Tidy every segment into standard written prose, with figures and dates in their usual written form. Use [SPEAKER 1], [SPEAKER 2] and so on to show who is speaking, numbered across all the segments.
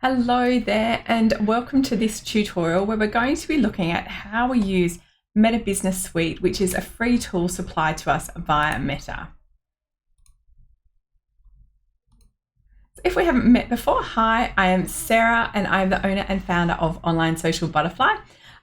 [SPEAKER 1] Hello there and welcome to this tutorial where we're going to be looking at how we use Meta Business Suite, which is a free tool supplied to us via Meta. If we haven't met before, hi, I am Sarah and I'm the owner and founder of Online Social Butterfly.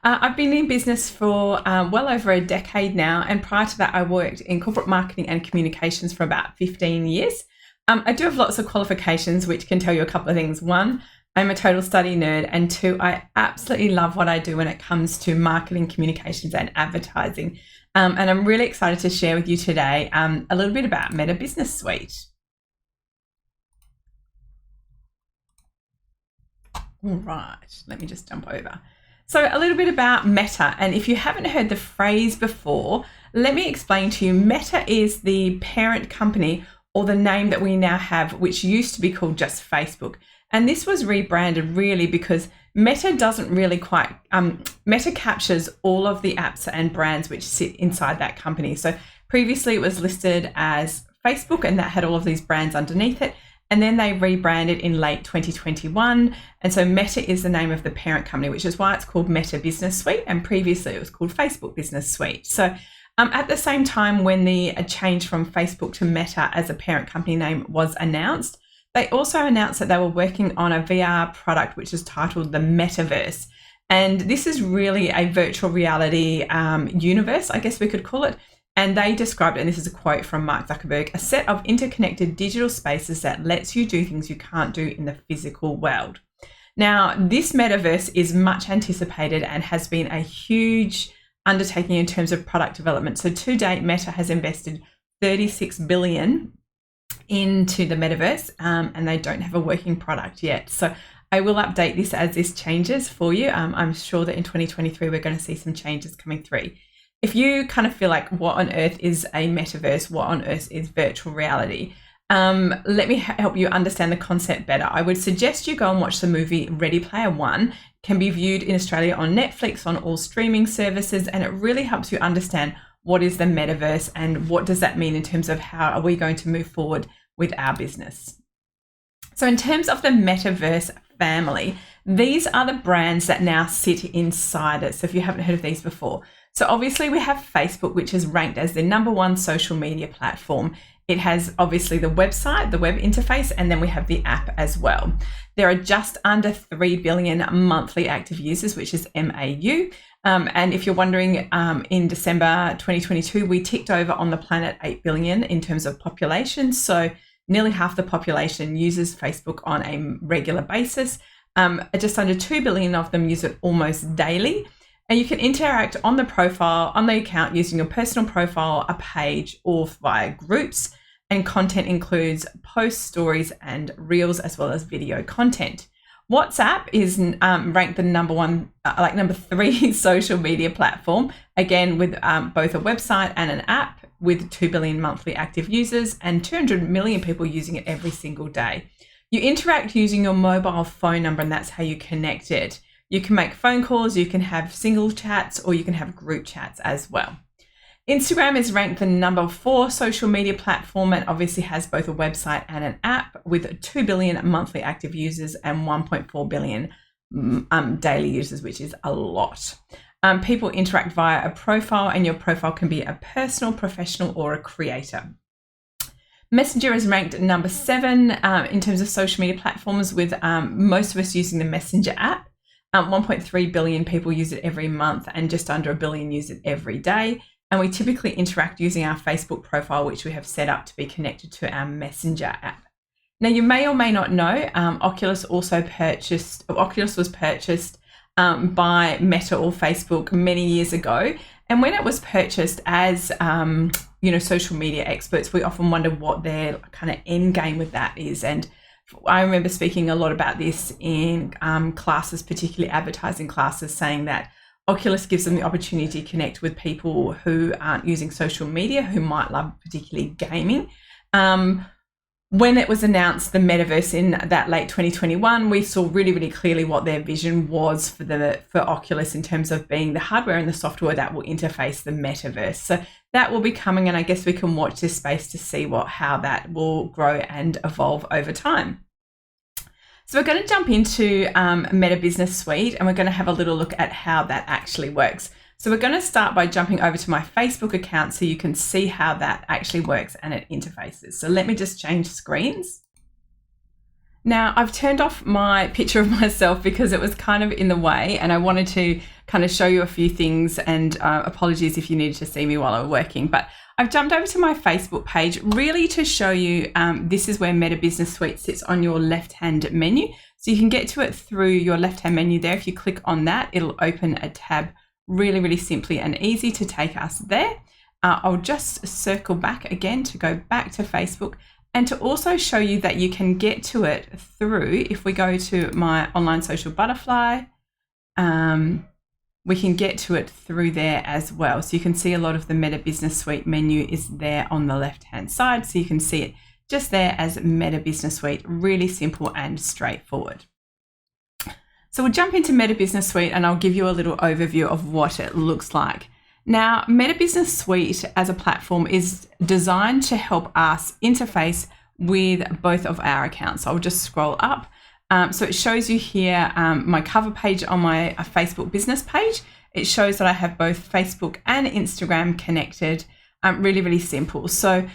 [SPEAKER 1] I've been in business for well over a decade now, and prior to that I worked in corporate marketing and communications for about 15 years. I do have lots of qualifications which can tell you a couple of things. One, I'm a total study nerd, and two, I absolutely love what I do when it comes to marketing, communications and advertising. And I'm really excited to share with you today a little bit about Meta Business Suite. All right, let me just jump over. So a little bit about Meta, and if you haven't heard the phrase before, let me explain to you. Meta is the parent company, or the name that we now have, which used to be called just Facebook. And this was rebranded really because Meta doesn't really quite, Meta captures all of the apps and brands which sit inside that company. So previously it was listed as Facebook and that had all of these brands underneath it. And then they rebranded in late 2021. And so Meta is the name of the parent company, which is why it's called Meta Business Suite. And previously it was called Facebook Business Suite. So at the same time, when the change from Facebook to Meta as a parent company name was announced, they also announced that they were working on a VR product, which is titled the Metaverse. And this is really a virtual reality universe, I guess we could call it. And they described it, and this is a quote from Mark Zuckerberg, a set of interconnected digital spaces that lets you do things you can't do in the physical world. Now, this metaverse is much anticipated and has been a huge undertaking in terms of product development. So to date, Meta has invested $36 billion into the metaverse, and they don't have a working product yet. So I will update this as this changes for you. I'm sure that in 2023, we're going to see some changes coming through. If you kind of feel like what on earth is a metaverse, what on earth is virtual reality, let me help you understand the concept better. I would suggest you go and watch the movie Ready Player One. It can be viewed in Australia on Netflix, on all streaming services, and it really helps you understand what is the metaverse and what does that mean in terms of how are we going to move forward with our business. So in terms of the metaverse family, these are the brands that now sit inside it. So if you haven't heard of these before, so obviously we have Facebook, which is ranked as the #1 social media platform. It has obviously the website, the web interface, and then we have the app as well. There are just under 3 billion monthly active users, which is MAU. And if you're wondering, in December 2022, we ticked over on the planet 8 billion in terms of population. So nearly half the population uses Facebook on a regular basis. Just under 2 billion of them use it almost daily. And you can interact on the profile, on the account, using your personal profile, a page, or via groups. And content includes posts, stories, and reels, as well as video content. WhatsApp is ranked the number 3 social media platform, again with both a website and an app, with 2 billion monthly active users and 200 million people using it every single day. You interact using your mobile phone number, and that's how you connect it. You can make phone calls, you can have single chats, or you can have group chats as well. Instagram is ranked the #4 social media platform and obviously has both a website and an app with 2 billion monthly active users and 1.4 billion daily users, which is a lot. People interact via a profile, and your profile can be a personal, professional, or a creator. Messenger is ranked #7 in terms of social media platforms, with most of us using the Messenger app. 1.3 billion people use it every month, and just under 1 billion use it every day. And we typically interact using our Facebook profile, which we have set up to be connected to our Messenger app. Now, you may or may not know, Oculus was purchased by Meta or Facebook many years ago. And when it was purchased, as social media experts, we often wonder what their kind of end game with that is. And I remember speaking a lot about this in classes, particularly advertising classes, saying that Oculus gives them the opportunity to connect with people who aren't using social media, who might love particularly gaming. When it was announced, the metaverse in that late 2021, we saw really, really clearly what their vision was for Oculus in terms of being the hardware and the software that will interface the metaverse. So that will be coming, and I guess we can watch this space to see how that will grow and evolve over time. So we're going to jump into Meta Business Suite, and we're going to have a little look at how that actually works. So we're going to start by jumping over to my Facebook account so you can see how that actually works and it interfaces. So let me just change screens. Now I've turned off my picture of myself because it was kind of in the way, and I wanted to kind of show you a few things, and apologies if you needed to see me while I was working, but I've jumped over to my Facebook page really to show you this is where Meta Business Suite sits on your left-hand menu. So you can get to it through your left-hand menu there. If you click on that, it'll open a tab really simply and easy to take us there. I'll just circle back again to go back to Facebook and to also show you that you can get to it through, if we go to my Online Social Butterfly, we can get to it through there as well. So you can see a lot of the Meta Business Suite menu is there on the left-hand side. So you can see it just there as Meta Business Suite, really simple and straightforward. So we'll jump into Meta Business Suite and I'll give you a little overview of what it looks like. Now, Meta Business Suite as a platform is designed to help us interface with both of our accounts. So I'll just scroll up. So it shows you here my cover page on my Facebook business page. It shows that I have both Facebook and Instagram connected, really simple. So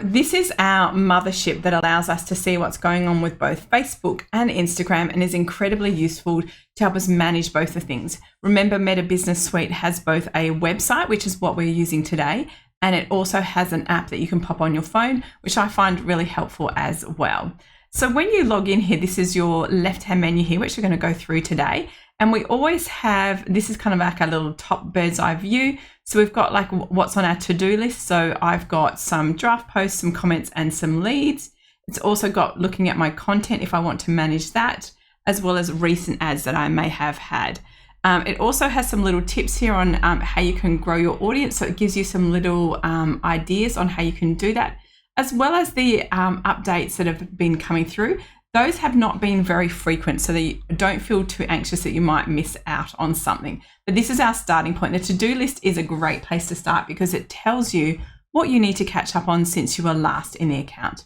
[SPEAKER 1] this is our mothership that allows us to see what's going on with both Facebook and Instagram, and is incredibly useful to help us manage both the things. Remember, Meta Business Suite has both a website, which is what we're using today, and it also has an app that you can pop on your phone, which I find really helpful as well. So when you log in here, this is your left-hand menu here, which we're going to go through today. And we always have, this is kind of like a little top bird's eye view. So we've got like what's on our to-do list. So I've got some draft posts, some comments, and some leads. It's also got looking at my content if I want to manage that, as well as recent ads that I may have had. It also has some little tips here on how you can grow your audience. So it gives you some little ideas on how you can do that, as well as the updates that have been coming through. Those have not been very frequent, so that you don't feel too anxious that you might miss out on something. But this is our starting point. The to-do list is a great place to start because it tells you what you need to catch up on since you were last in the account.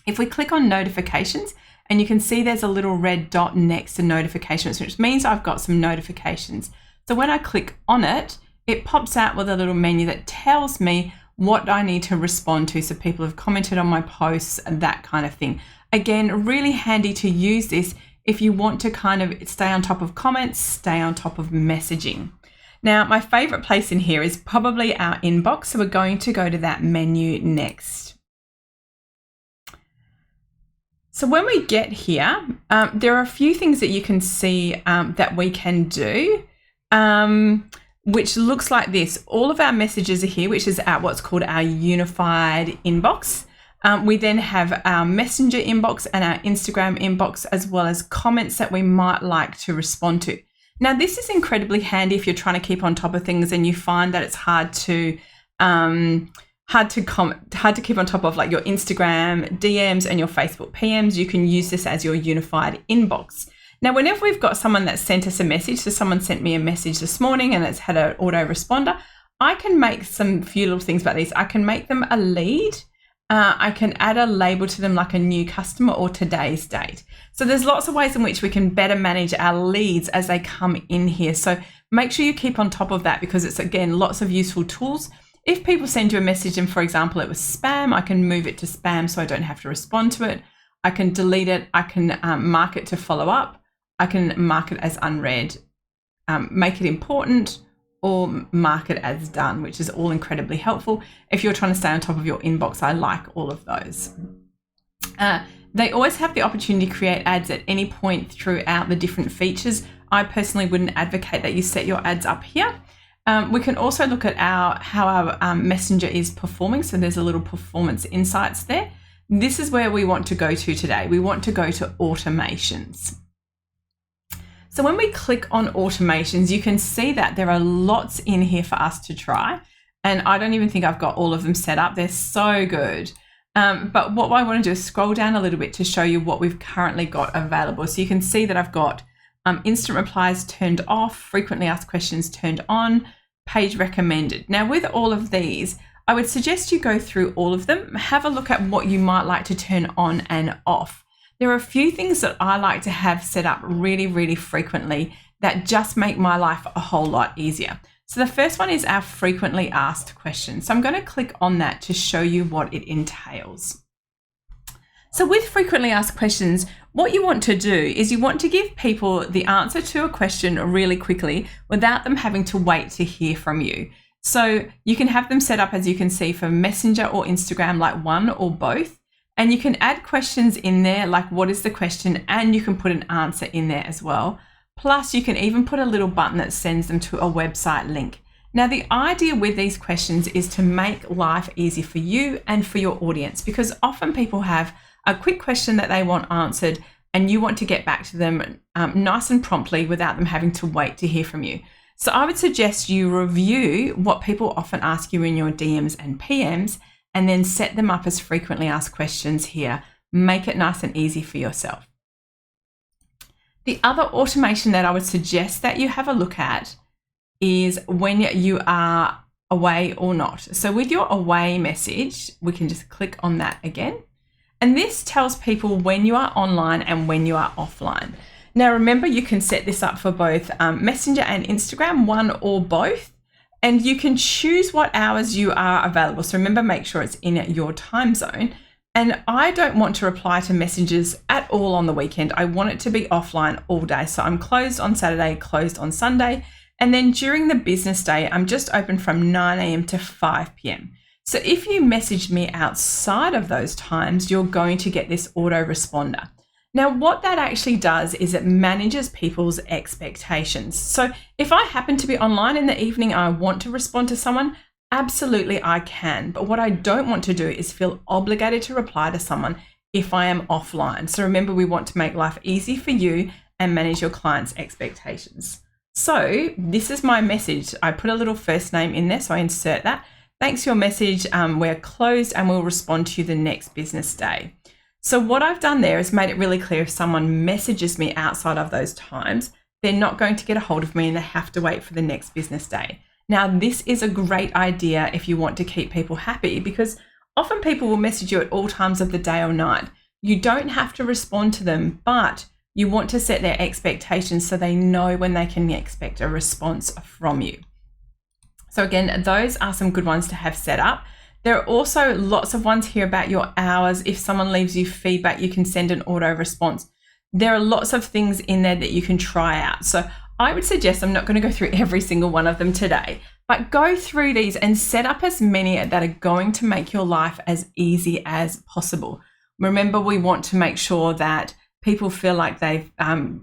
[SPEAKER 1] If we click on notifications, and you can see there's a little red dot next to notifications, which means I've got some notifications. So when I click on it, it pops out with a little menu that tells me what I need to respond to. So people have commented on my posts and that kind of thing. Again, really handy to use this if you want to kind of stay on top of comments, stay on top of messaging. Now, my favorite place in here is probably our inbox. So we're going to go to that menu next. So when we get here, there are a few things that you can see that we can do, which looks like this. All of our messages are here, which is at what's called our unified inbox. We then have our Messenger inbox and our Instagram inbox, as well as comments that we might like to respond to. Now, this is incredibly handy if you're trying to keep on top of things and you find that it's hard to keep on top of like your Instagram DMs and your Facebook PMs. You can use this as your unified inbox. Now, whenever we've got someone that sent us a message, so someone sent me a message this morning and it's had an autoresponder, I can make some few little things about these. I can make them a lead. I can add a label to them like a new customer or today's date. So there's lots of ways in which we can better manage our leads as they come in here. So make sure you keep on top of that because it's, again, lots of useful tools. If people send you a message and, for example, it was spam, I can move it to spam so I don't have to respond to it. I can delete it. I can mark it to follow up. I can mark it as unread, make it important, or mark it as done, which is all incredibly helpful. If you're trying to stay on top of your inbox, I like all of those. They always have the opportunity to create ads at any point throughout the different features. I personally wouldn't advocate that you set your ads up here. We can also look at how our Messenger is performing. So there's a little performance insights there. This is where we want to go to today. We want to go to automations. So when we click on automations, you can see that there are lots in here for us to try. And I don't even think I've got all of them set up. They're so good. But what I want to do is scroll down a little bit to show you what we've currently got available. So you can see that I've got instant replies turned off, frequently asked questions turned on, page recommended. Now with all of these, I would suggest you go through all of them, have a look at what you might like to turn on and off. there are a few things that I like to have set up really, really frequently that just make my life a whole lot easier. So the first one is our frequently asked questions. So I'm going to click on that to show you what it entails. So with frequently asked questions, what you want to do is you want to give people the answer to a question really quickly without them having to wait to hear from you. So you can have them set up, as you can see, for Messenger or Instagram, like one or both. And you can add questions in there, like what is the question, and you can put an answer in there as well. Plus, you can even put a little button that sends them to a website link. Now, the idea with these questions is to make life easy for you and for your audience, because often people have a quick question that they want answered and you want to get back to them nice and promptly without them having to wait to hear from you. So I would suggest you review what people often ask you in your DMs and PMs and then set them up as frequently asked questions here. Make it nice and easy for yourself. The other automation that I would suggest that you have a look at is when you are away or not. So with your away message, we can just click on that again. And this tells people when you are online and when you are offline. Now, remember, you can set this up for both Messenger and Instagram, one or both, and you can choose what hours you are available. So remember, make sure it's in your time zone. And I don't want to reply to messages at all on the weekend. I want it to be offline all day. So I'm closed on Saturday, closed on Sunday. And then during the business day, I'm just open from 9 a.m. to 5 p.m. So if you message me outside of those times, you're going to get this autoresponder. Now, what that actually does is it manages people's expectations. So if I happen to be online in the evening and I want to respond to someone, absolutely I can. But what I don't want to do is feel obligated to reply to someone if I am offline. So remember, we want to make life easy for you and manage your clients' expectations. So this is my message. I put a little first name in there, so I insert that. Thanks for your message. We're closed and we'll respond to you the next business day. So what I've done there is made it really clear if someone messages me outside of those times, they're not going to get a hold of me and they have to wait for the next business day. Now, this is a great idea if you want to keep people happy, because often people will message you at all times of the day or night. You don't have to respond to them, but you want to set their expectations so they know when they can expect a response from you. So again, those are some good ones to have set up. There are also lots of ones here about your hours. If someone leaves you feedback, you can send an auto response. There are lots of things in there that you can try out. So I would suggest, I'm not going to go through every single one of them today, but go through these and set up as many that are going to make your life as easy as possible. Remember, we want to make sure that people feel like they've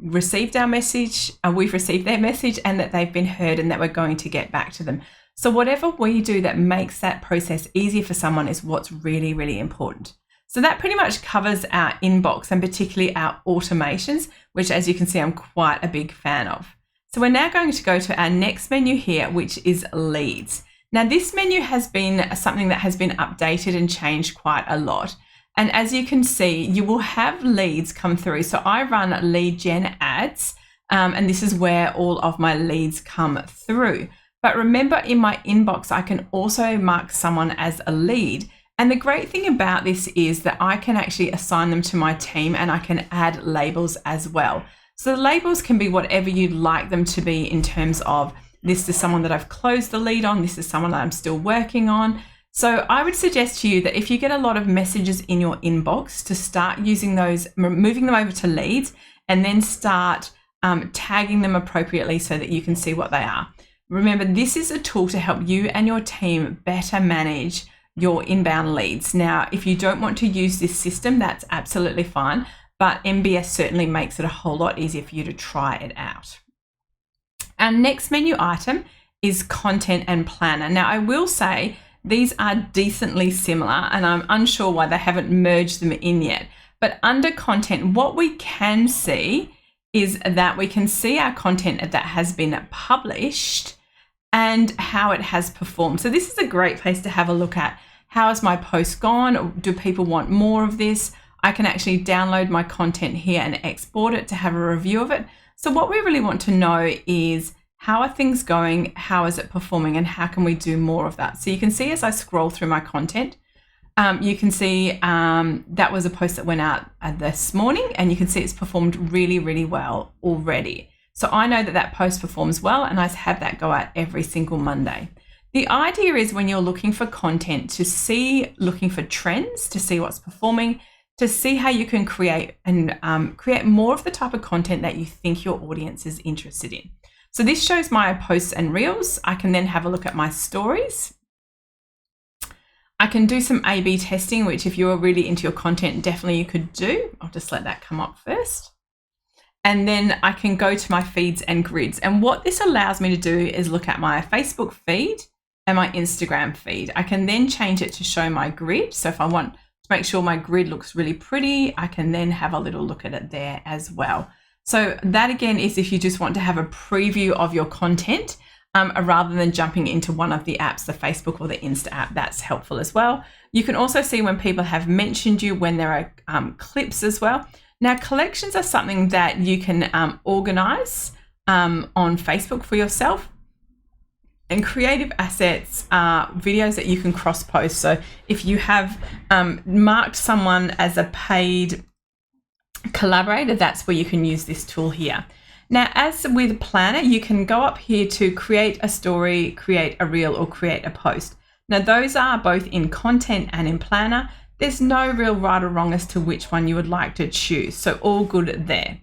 [SPEAKER 1] received our message, we've received their message, and that they've been heard and that we're going to get back to them. So whatever we do that makes that process easier for someone is what's really, really important. So that pretty much covers our inbox and particularly our automations, which, as you can see, I'm quite a big fan of. So we're now going to go to our next menu here, which is leads. Now, this menu has been something that has been updated and changed quite a lot. And as you can see, you will have leads come through. So I run lead gen ads, and this is where all of my leads come through. But remember, in my inbox, I can also mark someone as a lead. And the great thing about this is that I can actually assign them to my team and I can add labels as well. So the labels can be whatever you'd like them to be in terms of, this is someone that I've closed the lead on, this is someone that I'm still working on. So I would suggest to you that if you get a lot of messages in your inbox, to start using those, moving them over to leads, and then start tagging them appropriately so that you can see what they are. Remember, this is a tool to help you and your team better manage your inbound leads. Now, if you don't want to use this system, that's absolutely fine, but MBS certainly makes it a whole lot easier for you to try it out. Our next menu item is content and planner. Now, I will say these are decently similar, and I'm unsure why they haven't merged them in yet. But under content, what we can see is that we can see our content that has been published and how it has performed. So this is a great place to have a look at. How has my post gone? Do people want more of this? I can actually download my content here and export it to have a review of it. So what we really want to know is, how are things going? How is it performing? And how can we do more of that? So you can see as I scroll through my content, You can see that was a post that went out this morning, and you can see it's performed really, really well already. So I know that that post performs well, and I have that go out every single Monday. The idea is when you're looking for content looking for trends, to see what's performing, to see how you can create more of the type of content that you think your audience is interested in. So this shows my posts and reels. I can then have a look at my stories. I can do some A/B testing, which if you're really into your content, definitely you could do. I'll just let that come up first. And then I can go to my feeds and grids. And what this allows me to do is look at my Facebook feed and my Instagram feed. I can then change it to show my grid. So if I want to make sure my grid looks really pretty, I can then have a little look at it there as well. So that again is if you just want to have a preview of your content rather than jumping into one of the apps, the Facebook or the Insta app. That's helpful as well. You can also see when people have mentioned you, when there are clips as well. Now, collections are something that you can organize on Facebook for yourself. And creative assets are videos that you can cross-post. So if you have marked someone as a paid collaborator, that's where you can use this tool here. Now, as with Planner, you can go up here to create a story, create a reel, or create a post. Now, those are both in Content and in Planner. There's no real right or wrong as to which one you would like to choose. So all good there.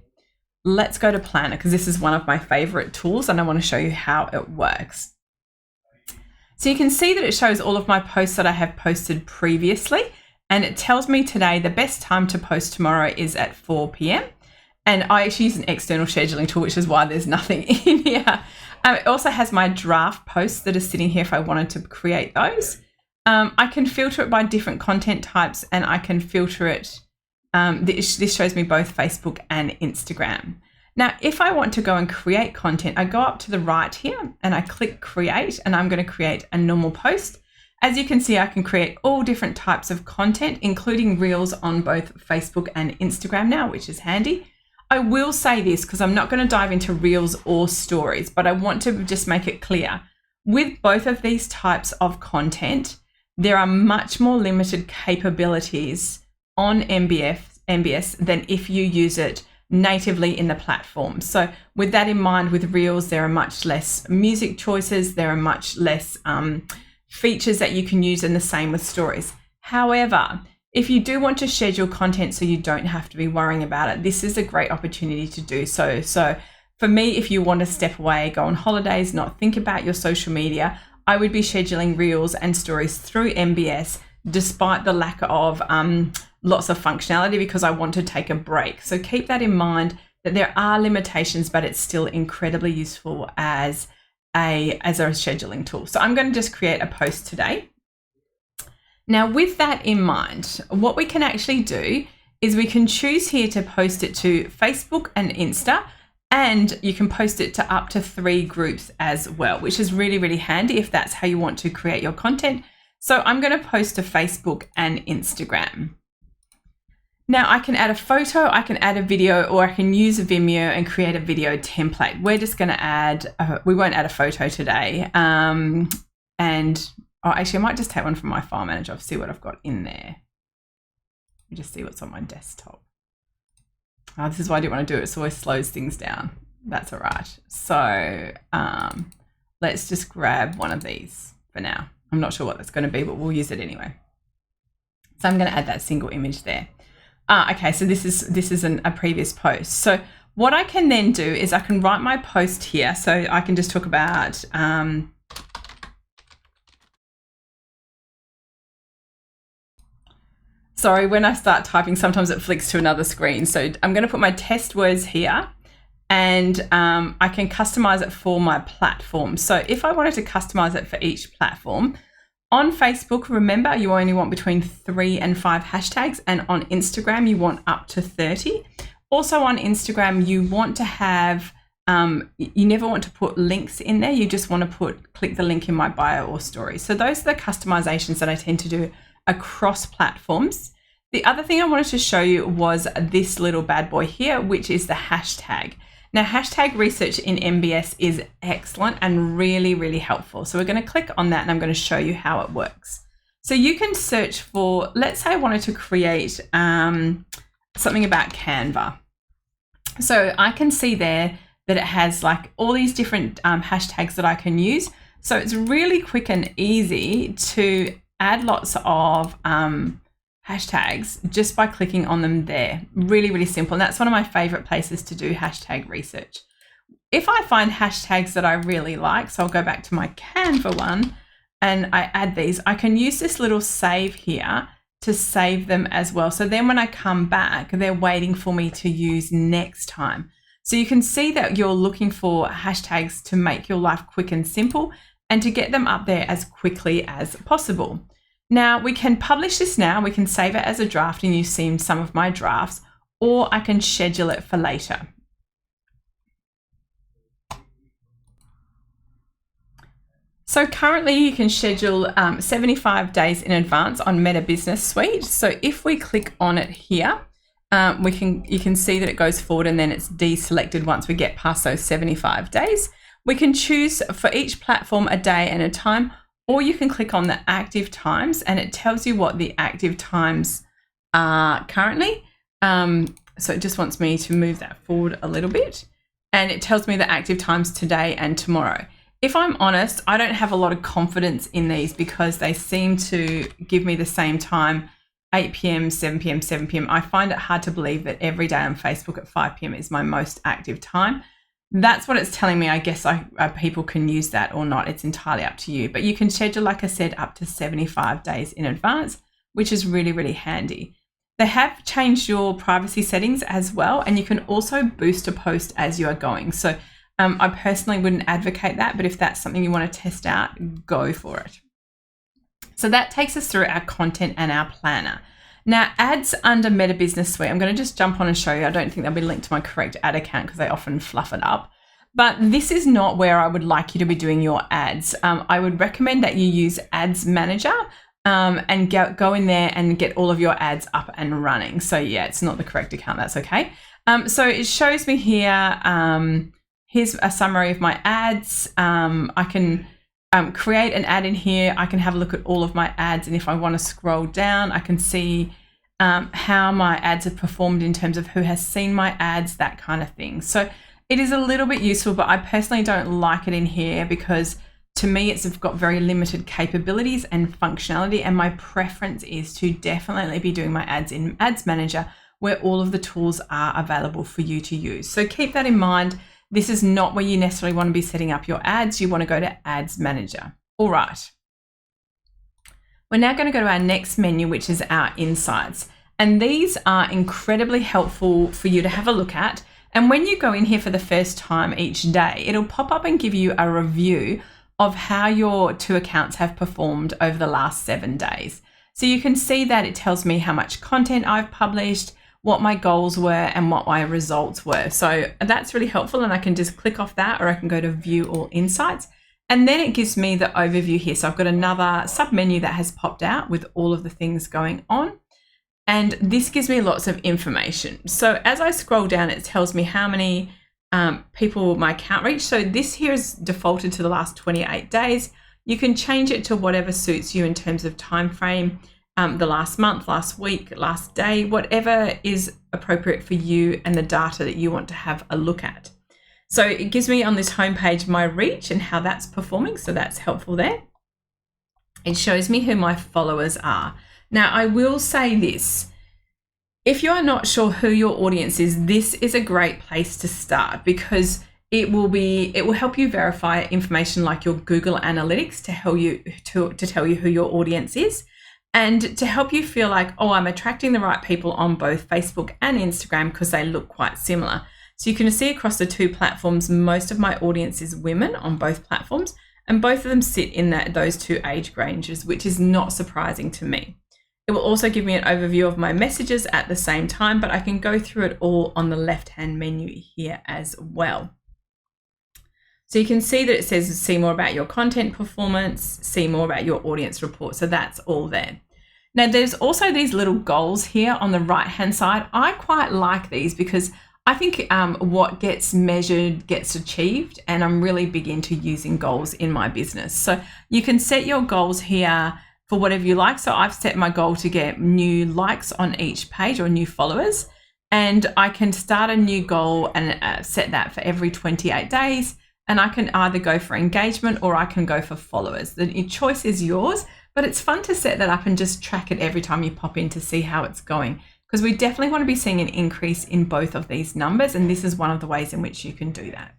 [SPEAKER 1] Let's go to Planner because this is one of my favorite tools and I want to show you how it works. So you can see that it shows all of my posts that I have posted previously, and it tells me today the best time to post tomorrow is at 4 p.m. And I actually use an external scheduling tool, which is why there's nothing in here. It also has my draft posts that are sitting here if I wanted to create those. I can filter it by different content types, and I can filter it. This shows me both Facebook and Instagram. Now, if I want to go and create content, I go up to the right here and I click create, and I'm going to create a normal post. As you can see, I can create all different types of content, including reels on both Facebook and Instagram now, which is handy. I will say this because I'm not going to dive into reels or stories, but I want to just make it clear. With both of these types of content, there are much more limited capabilities on MBS than if you use it natively in the platform. So with that in mind, with reels, there are much less music choices, there are much less features that you can use, and the same with stories. However, if you do want to schedule content so you don't have to be worrying about it, this is a great opportunity to do so. So for me, if you want to step away, go on holidays, not think about your social media, I would be scheduling reels and stories through MBS despite the lack of lots of functionality, because I want to take a break. So keep that in mind, that there are limitations, but it's still incredibly useful as a scheduling tool. So I'm going to just create a post today. Now, with that in mind, what we can actually do is we can choose here to post it to Facebook and Insta, and you can post it to up to 3 groups as well, which is really, really handy if that's how you want to create your content. So I'm going to post to Facebook and Instagram. Now I can add a photo, I can add a video, or I can use a Vimeo and create a video template. We're just going to add, we won't add a photo today. Actually I might just take one from my file manager. I'll see what I've got in there. Let me just see what's on my desktop. Oh, this is why I didn't want to do it. It always slows things down. That's all right. So let's just grab one of these for now. I'm not sure what that's going to be, but we'll use it anyway. So I'm going to add that single image there. Okay, so this is a previous post. So what I can then do is I can write my post here. So I can just talk about sorry, when I start typing, sometimes it flicks to another screen. So I'm going to put my test words here, and I can customize it for my platform. So if I wanted to customize it for each platform, on Facebook, remember, you only want between 3 and 5 hashtags, and on Instagram, you want up to 30. Also on Instagram, you want to have, you never want to put links in there. You just want to click the link in my bio or story. So those are the customizations that I tend to do across platforms. The other thing I wanted to show you was this little bad boy here, which is the hashtag. Now, hashtag research in MBS is excellent and really, really helpful. So we're going to click on that, and I'm going to show you how it works. So you can search for, let's say I wanted to create something about Canva. So I can see there that it has like all these different hashtags that I can use. So it's really quick and easy to add lots of hashtags just by clicking on them there. Really, really simple. And that's one of my favorite places to do hashtag research. If I find hashtags that I really like, so I'll go back to my Canva one and I add these, I can use this little save here to save them as well. So then when I come back, they're waiting for me to use next time. So you can see that you're looking for hashtags to make your life quick and simple and to get them up there as quickly as possible. Now we can publish this now, we can save it as a draft and you've seen some of my drafts, or I can schedule it for later. So currently you can schedule 75 days in advance on Meta Business Suite. So if we click on it here, you can see that it goes forward and then it's deselected once we get past those 75 days. We can choose for each platform a day and a time, or you can click on the active times and it tells you what the active times are currently. So it just wants me to move that forward a little bit and it tells me the active times today and tomorrow. If I'm honest, I don't have a lot of confidence in these because they seem to give me the same time, 8 p.m, 7 p.m, 7 p.m. I find it hard to believe that every day on Facebook at 5 p.m. is my most active time. That's what it's telling me. I guess people can use that or not. It's entirely up to you. But you can schedule, like I said, up to 75 days in advance, which is really, really handy. They have changed your privacy settings as well, and you can also boost a post as you are going. So I personally wouldn't advocate that, but if that's something you want to test out, go for it. So that takes us through our content and our planner. Now, ads under Meta Business Suite, I'm going to just jump on and show you. I don't think they'll be linked to my correct ad account because they often fluff it up. But this is not where I would like you to be doing your ads. I would recommend that you use Ads Manager and go in there and get all of your ads up and running. So yeah, it's not the correct account. That's okay. So it shows me here, here's a summary of my ads. I can create an ad in here. I can have a look at all of my ads. And if I want to scroll down, I can see how my ads have performed in terms of who has seen my ads, that kind of thing. So it is a little bit useful, but I personally don't like it in here because to me, it's got very limited capabilities and functionality. And my preference is to definitely be doing my ads in Ads Manager where all of the tools are available for you to use. So keep that in mind. This is not where you necessarily want to be setting up your ads. You want to go to Ads Manager. All right. We're now going to go to our next menu, which is our insights. And these are incredibly helpful for you to have a look at. And when you go in here for the first time each day, it'll pop up and give you a review of how your 2 accounts have performed over the last 7 days. So you can see that it tells me how much content I've published, what my goals were and what my results were. So that's really helpful and I can just click off that or I can go to view all insights and then it gives me the overview here. So I've got another sub menu that has popped out with all of the things going on and this gives me lots of information. So as I scroll down, it tells me how many people my account reached. So this here is defaulted to the last 28 days. You can change it to whatever suits you in terms of time frame. The last month, last week, last day, whatever is appropriate for you and the data that you want to have a look at. So it gives me on this homepage my reach and how that's performing. So that's helpful there. It shows me who my followers are. Now, I will say this. If you are not sure who your audience is, this is a great place to start because it will help you verify information like your Google Analytics to help you to tell you who your audience is. And to help you feel like, oh, I'm attracting the right people on both Facebook and Instagram because they look quite similar. So you can see across the 2 platforms, most of my audience is women on both platforms, and both of them sit in those 2 age ranges, which is not surprising to me. It will also give me an overview of my messages at the same time, but I can go through it all on the left-hand menu here as well. So you can see that it says see more about your content performance, see more about your audience report. So that's all there. Now there's also these little goals here on the right-hand side. I quite like these because I think what gets measured gets achieved, and I'm really big into using goals in my business. So you can set your goals here for whatever you like. So I've set my goal to get new likes on each page or new followers. And I can start a new goal and set that for every 28 days. And I can either go for engagement or I can go for followers. The choice is yours, but it's fun to set that up and just track it every time you pop in to see how it's going. Because we definitely want to be seeing an increase in both of these numbers. And this is one of the ways in which you can do that.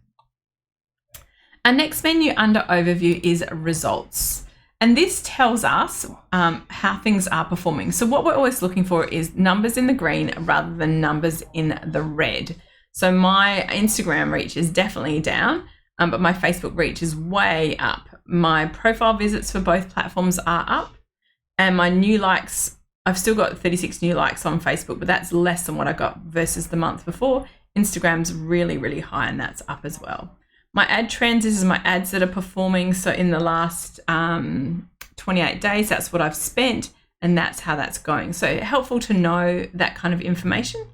[SPEAKER 1] Our next menu under overview is results. And this tells us how things are performing. So what we're always looking for is numbers in the green rather than numbers in the red. So my Instagram reach is definitely down, but my Facebook reach is way up. My profile visits for both platforms are up, and my new likes, I've still got 36 new likes on Facebook, but that's less than what I got versus the month before. Instagram's really, really high, and that's up as well. My ad trends, this is my ads that are performing. So in the last 28 days, that's what I've spent, and that's how that's going. So helpful to know that kind of information.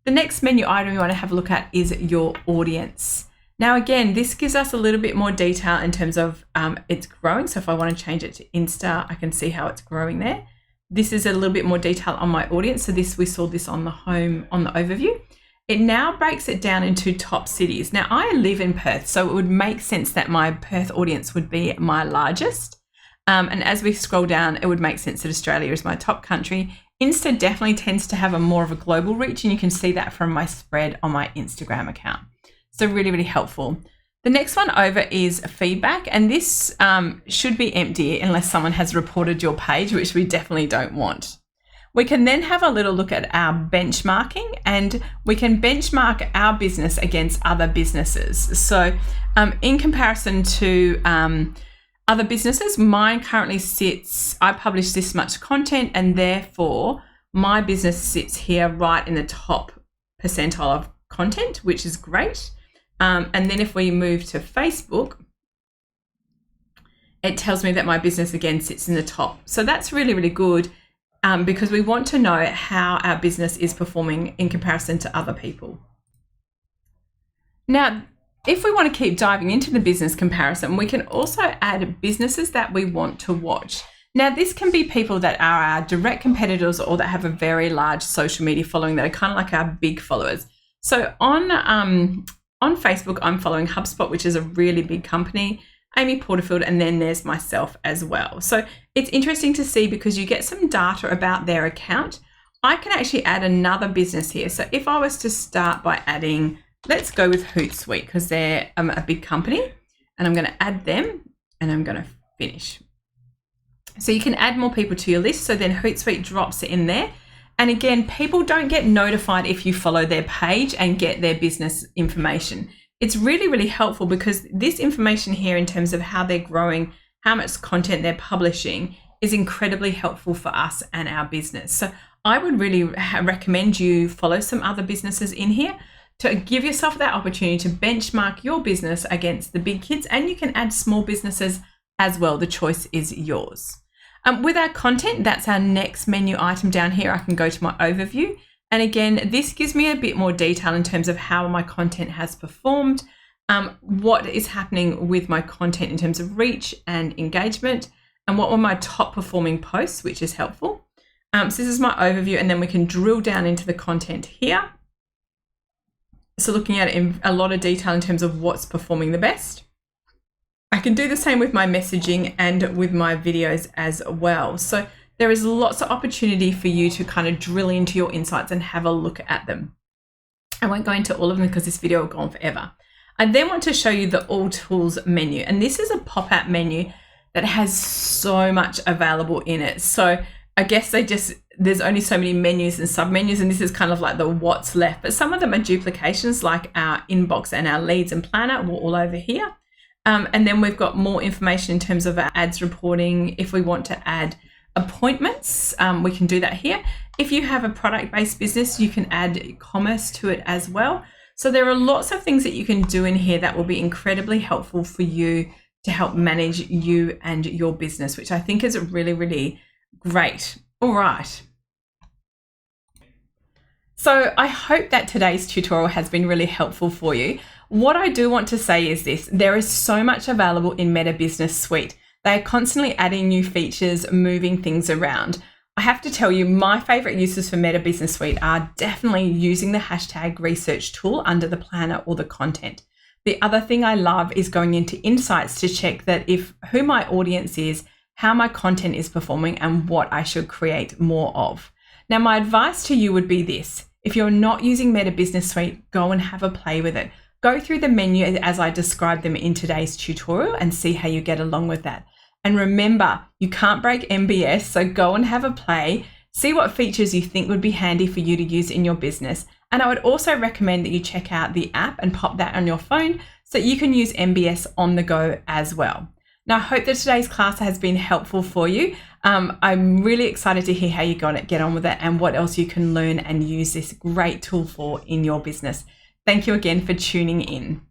[SPEAKER 1] The next menu item you want to have a look at is your audience. Now, again, this gives us a little bit more detail in terms of it's growing. So if I want to change it to Insta, I can see how it's growing there. This is a little bit more detail on my audience. So we saw this on the home, on the overview. It now breaks it down into top cities. Now, I live in Perth, so it would make sense that my Perth audience would be my largest. And as we scroll down, it would make sense that Australia is my top country. Insta definitely tends to have more of a global reach, and you can see that from my spread on my Instagram account. So really, really helpful. The next one over is feedback, and this should be empty unless someone has reported your page, which we definitely don't want. We can then have a little look at our benchmarking, and we can benchmark our business against other businesses. So in comparison to other businesses, mine currently sits, I publish this much content, and therefore my business sits here right in the top percentile of content, which is great. And then if we move to Facebook, it tells me that my business again sits in the top. So that's really, really good. Because we want to know how our business is performing in comparison to other people. Now, if we want to keep diving into the business comparison, we can also add businesses that we want to watch. Now, this can be people that are our direct competitors or that have a very large social media following that are kind of like our big followers. So on Facebook, I'm following HubSpot, which is a really big company, Amy Porterfield, and then there's myself as well. So it's interesting to see because you get some data about their account. I can actually add another business here. So if I was to start by adding, let's go with Hootsuite because they're a big company, and I'm going to add them and I'm going to finish. So you can add more people to your list. So then Hootsuite drops in there. And again, people don't get notified if you follow their page and get their business information. It's really, really helpful because this information here in terms of how they're growing, how much content they're publishing is incredibly helpful for us and our business. So I would really recommend you follow some other businesses in here to give yourself that opportunity to benchmark your business against the big kids, and you can add small businesses as well. The choice is yours. With our content, that's our next menu item down here. I can go to my overview. And again, this gives me a bit more detail in terms of how my content has performed, what is happening with my content in terms of reach and engagement, and what were my top performing posts, which is helpful. So this is my overview, and then we can drill down into the content here. So looking at it in a lot of detail in terms of what's performing the best. I can do the same with my messaging and with my videos as well. So there is lots of opportunity for you to kind of drill into your insights and have a look at them. I won't go into all of them because this video will go on forever. I then want to show you the All Tools menu. And this is a pop-out menu that has so much available in it. So I guess there's only so many menus and sub-menus, and this is kind of like the what's left. But some of them are duplications, like our inbox and our leads and planner were all over here. And then we've got more information in terms of our ads reporting. If we want to add appointments, we can do that here. If you have a product-based business, you can add commerce to it as well. So there are lots of things that you can do in here that will be incredibly helpful for you to help manage you and your business, which I think is really, really great. All right. So I hope that today's tutorial has been really helpful for you. What I do want to say is this: there is so much available in Meta Business Suite They're constantly adding new features, moving things around. I have to tell you, my favorite uses for Meta Business Suite are definitely using the hashtag research tool under the planner or the content. The other thing I love is going into insights to check that who my audience is, how my content is performing, and what I should create more of. Now, my advice to you would be this. If you're not using Meta Business Suite, go and have a play with it. Go through the menu as I described them in today's tutorial and see how you get along with that. And remember, you can't break MBS, so go and have a play, see what features you think would be handy for you to use in your business. And I would also recommend that you check out the app and pop that on your phone so you can use MBS on the go as well. Now, I hope that today's class has been helpful for you. I'm really excited to hear how you get on with it and what else you can learn and use this great tool for in your business. Thank you again for tuning in.